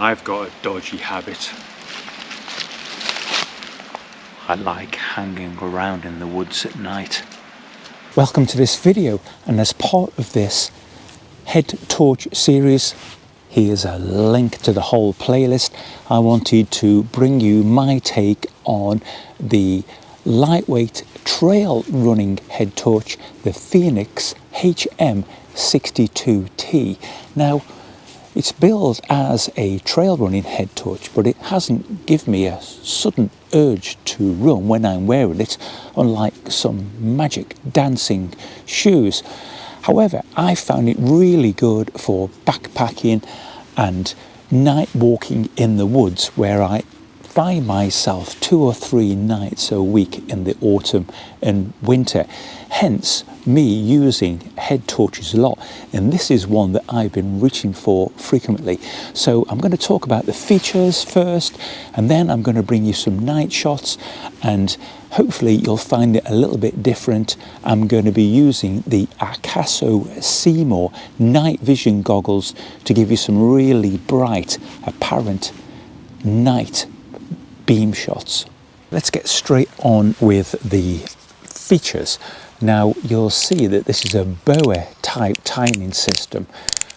I've got a dodgy habit. I like hanging around in the woods at night. Welcome to this video, and as part of this head torch series, here's a link to the whole playlist. I wanted to bring you my take on the lightweight trail running head torch, the FENIX HM62T. Now, it's billed as a trail running head torch, but it hasn't given me a sudden urge to run when I'm wearing it, unlike some magic dancing shoes. However, I found it really good for backpacking and night walking in the woods, where I find myself 2 or 3 nights a week in the autumn and winter. Hence me using head torches a lot, and this is one that I've been reaching for frequently. So I'm going to talk about the features first, and then I'm going to bring you some night shots, and hopefully you'll find it a little bit different. I'm going to be using the AKASO SEEMOR night vision goggles to give you some really bright apparent night beam shots. Let's get straight on with the features. Now, you'll see that this is a boa type timing system,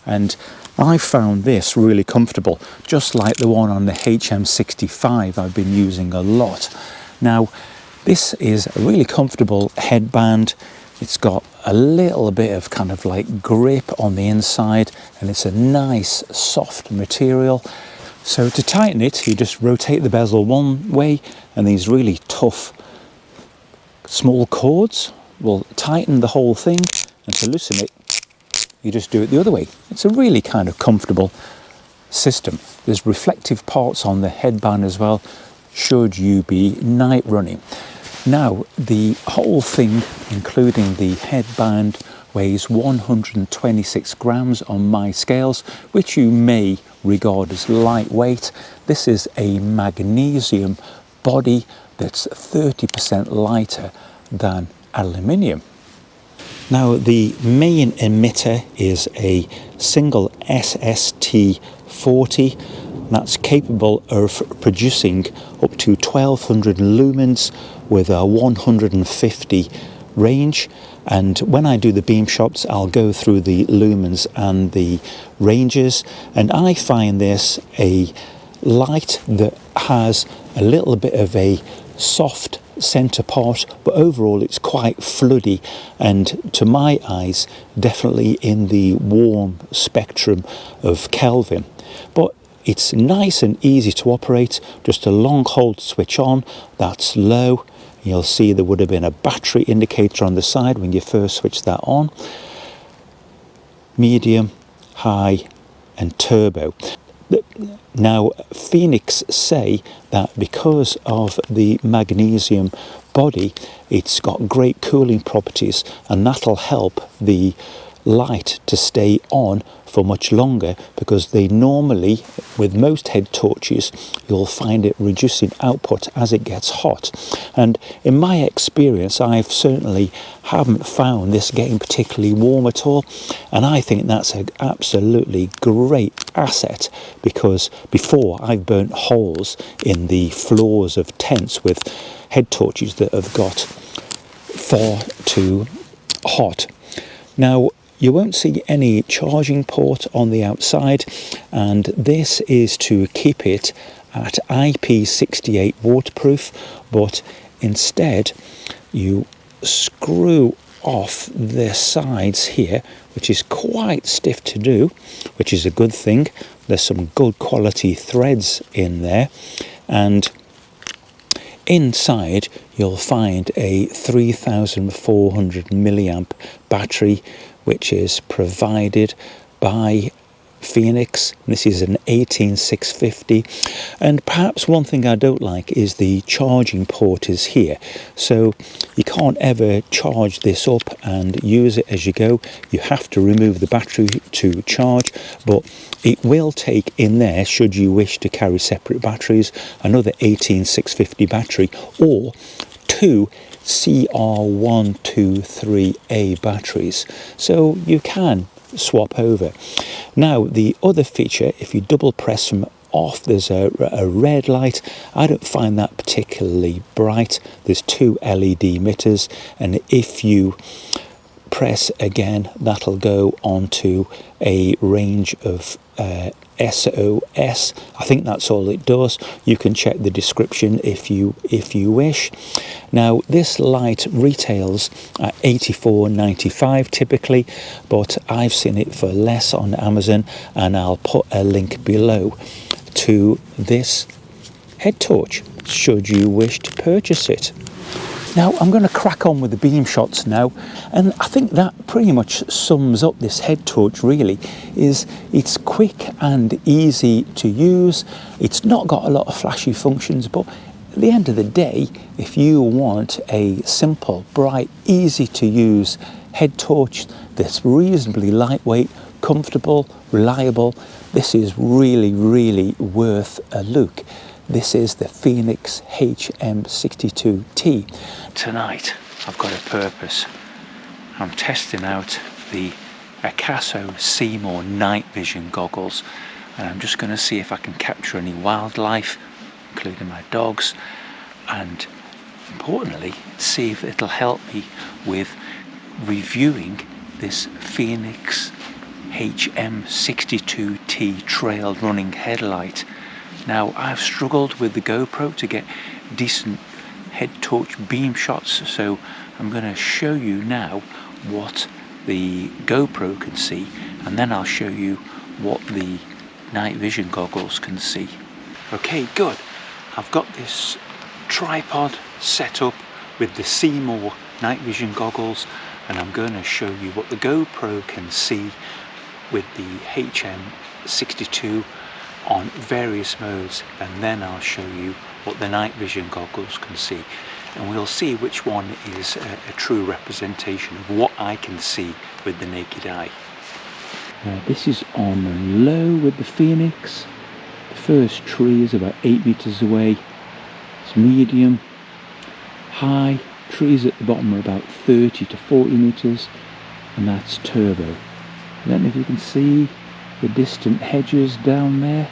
and I found this really comfortable, just like the one on the HM65 I've been using a lot. Now, this is a really comfortable headband. It's got a little bit of kind of like grip on the inside, and it's a nice soft material. So to tighten it, you just rotate the bezel one way, and these really tough small cords will tighten the whole thing, and to loosen it, you just do it the other way. It's a really kind of comfortable system. There's reflective parts on the headband as well, should you be night running. Now, the whole thing, including the headband, weighs 126 grams on my scales, which you may regard as lightweight. This is a magnesium body that's 30% lighter than aluminium. Now, the main emitter is a single SST40 that's capable of producing up to 1200 lumens with a 150 range. And when I do the beam shots, I'll go through the lumens and the ranges, and I find this a light that has a little bit of a soft center part, but overall it's quite floody, and to my eyes definitely in the warm spectrum of Kelvin. But it's nice and easy to operate, just a long hold switch on. That's low. You'll see there would have been a battery indicator on the side when you first switch that on. Medium, high and turbo. Now, FENIX say that because of the magnesium body, it's got great cooling properties, and that'll help the light to stay on for much longer, because they normally, with most head torches, you'll find it reducing output as it gets hot. And in my experience, I've certainly haven't found this getting particularly warm at all, and I think that's an absolutely great asset, because before I've burnt holes in the floors of tents with head torches that have got far too hot. Now, you won't see any charging port on the outside, and this is to keep it at IP68 waterproof, but instead you screw off the sides here, which is quite stiff to do, which is a good thing. There's some good quality threads in there, and inside you'll find a 3400 milliamp battery, which is provided by FENIX. This is an 18650, and perhaps one thing I don't like is the charging port is here, so you can't ever charge this up and use it as you go. You have to remove the battery to charge, but it will take in there, should you wish to carry separate batteries, another 18650 battery or 2 CR123A batteries, so you can swap over. Now, the other feature, if you double press from off. There's a red light. I don't find that particularly bright. There's 2 LED emitters, and if you press again, that'll go onto a range of SOS. I think that's all it does. You can check the description if you wish. Now this light retails at $84.95 typically, but I've seen it for less on Amazon, and I'll put a link below to this head torch should you wish to purchase it. Now I'm going to crack on with the beam shots now, and I think that pretty much sums up this head torch really. Is it's quick and easy to use. It's not got a lot of flashy functions, but at the end of the day, if you want a simple, bright, easy to use head torch that's reasonably lightweight, comfortable, reliable, this is really worth a look. This is the FENIX HM62T. Tonight I've got a purpose. I'm testing out the AKASO SEEMOR night vision goggles, and I'm just going to see if I can capture any wildlife, including my dogs, and importantly see if it'll help me with reviewing this FENIX HM62T trail running headlight. Now I've struggled with the GoPro to get decent head torch beam shots, so I'm going to show you now what the GoPro can see, and then I'll show you what the night vision goggles can see. Okay, good. I've got this tripod set up with the SEEMOR night vision goggles, and I'm going to show you what the GoPro can see with the HM62 on various modes, and then I'll show you what the night vision goggles can see, and we'll see which one is a true representation of what I can see with the naked eye. This is on low with the FENIX. The first tree is about 8 meters away. It's medium. High trees at the bottom are about 30 to 40 meters, and that's turbo. I don't know if you can see the distant hedges down there.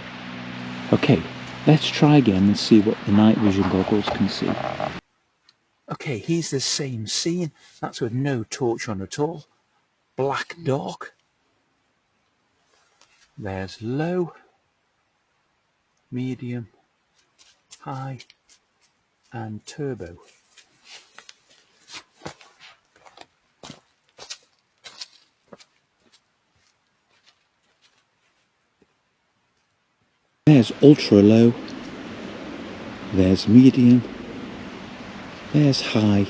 Okay, let's try again and see what the night vision goggles can see. Okay, here's the same scene. That's with no torch on at all. Black dark. There's low, medium, high, and turbo. There's ultra low, there's medium, there's high,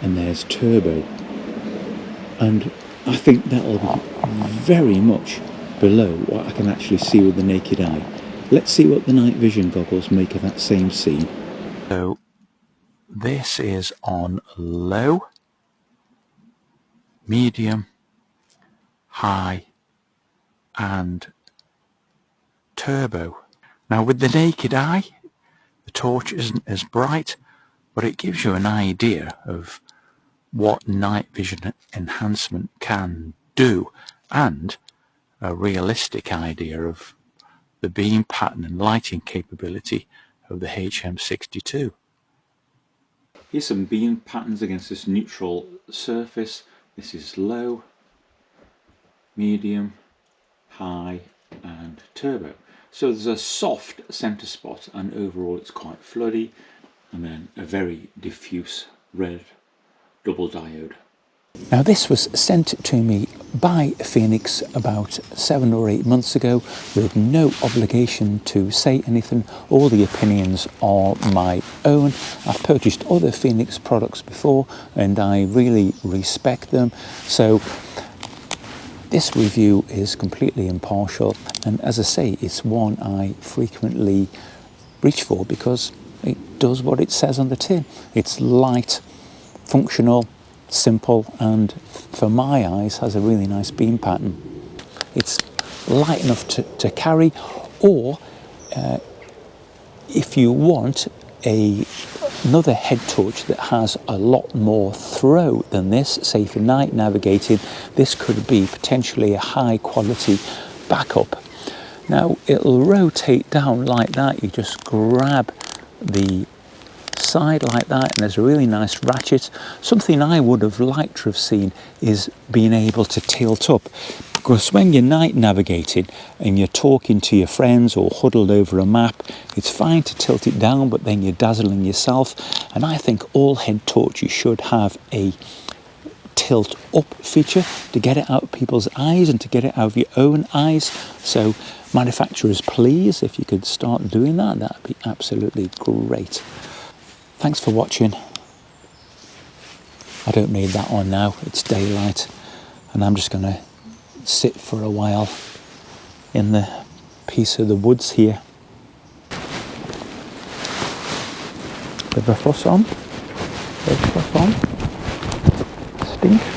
and there's turbo. And I think that'll be very much below what I can actually see with the naked eye. Let's see what the night vision goggles make of that same scene. So this is on low, medium, high, and turbo. Now with the naked eye, the torch isn't as bright, but it gives you an idea of what night vision enhancement can do, and a realistic idea of the beam pattern and lighting capability of the HM62. Here's some beam patterns against this neutral surface. This is low, medium, high, and turbo. So there's a soft center spot, and overall it's quite floody, and then a very diffuse red double diode. Now this was sent to me by FENIX about 7 or 8 months ago with no obligation to say anything. All the opinions are my own. I've purchased other FENIX products before and I really respect them. So this review is completely impartial, and as I say, it's one I frequently reach for because it does what it says on the tin. It's light, functional, simple, and for my eyes has a really nice beam pattern. It's light enough to carry, or if you want another head torch that has a lot more throw than this, say for night navigating, this could be potentially a high quality backup. Now it'll rotate down like that. You just grab the side like that, and there's a really nice ratchet. Something I would have liked to have seen is being able to tilt up, because when you're night navigating and you're talking to your friends or huddled over a map, it's fine to tilt it down, but then you're dazzling yourself. And I think all head torches should have a tilt up feature to get it out of people's eyes and to get it out of your own eyes. So manufacturers, please, if you could start doing that, that'd be absolutely great. Thanks for watching. I don't need that on now, it's daylight, and I'm just going to sit for a while in the piece of the woods here. Bit of a fuss on, stink.